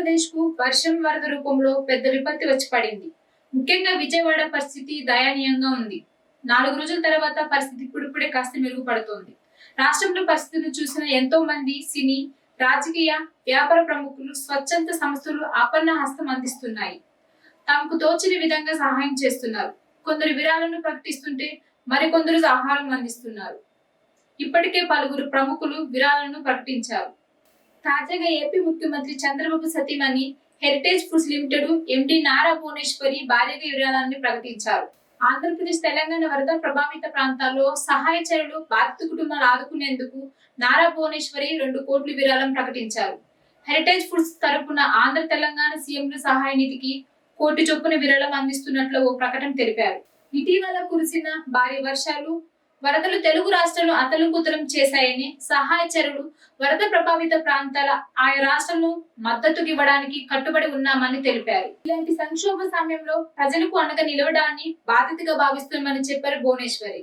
ఆంధ్రప్రదేశ్ కు వర్షం వరద రూపంలో పెద్ద విపత్తి వచ్చి పడింది. ముఖ్యంగా విజయవాడ పరిస్థితి దయనీయంగా ఉంది. 4 రోజుల తర్వాత పరిస్థితి ఇప్పుడిప్పుడే కాస్త మెరుగుపడుతోంది. రాష్ట్రంలో పరిస్థితిని చూసిన ఎంతో మంది సినీ, రాజకీయ, వ్యాపార ప్రముఖులు, స్వచ్ఛంద సంస్థలు ఆపన్న హస్తం అందిస్తున్నాయి. తమకు తోచిన విధంగా సహాయం చేస్తున్నారు. కొందరు విరాళాలను ప్రకటిస్తుంటే మరికొందరు ఆహారం అందిస్తున్నారు. ఇప్పటికే పలువురు ప్రముఖులు విరాళాలను ప్రకటించారు. తాజాగా ఏపీ ముఖ్యమంత్రి చంద్రబాబు సతీమణి Heritage Foods Limited MD Nara Bhuvaneshwari భారీగా విరాళాన్ని ప్రకటించారు. ఆంధ్రప్రదేశ్, తెలంగాణ వరద ప్రభావిత ప్రాంతాల్లో సహాయ చర్యలు, బాధిత కుటుంబాలు ఆదుకునేందుకు నారా భువనేశ్వరి 2 కోట్ల విరాళం ప్రకటించారు. హెరిటేజ్ ఫుడ్స్ తరపున ఆంధ్ర, తెలంగాణ సీఎంల సహాయ నిధికి 1 కోటి చొప్పున విరాళం అందిస్తున్నట్లు ఓ ప్రకటన తెలిపారు. ఇటీవల కురిసిన భారీ వర్షాలు, వరదలు తెలుగు రాష్ట్రాలను అతలంకుతలం చేశాయని, సహాయ చర్యలు, వరద ప్రభావిత ప్రాంతాల ఆయా రాష్ట్రాలను మద్దతు ఇవ్వడానికి కట్టుబడి ఉన్నామని తెలిపారు. ఇలాంటి సంక్షోభ సమయంలో ప్రజలకు అండగా నిలవడాన్ని బాధ్యతగా భావిస్తున్నామని చెప్పారు భువనేశ్వరి.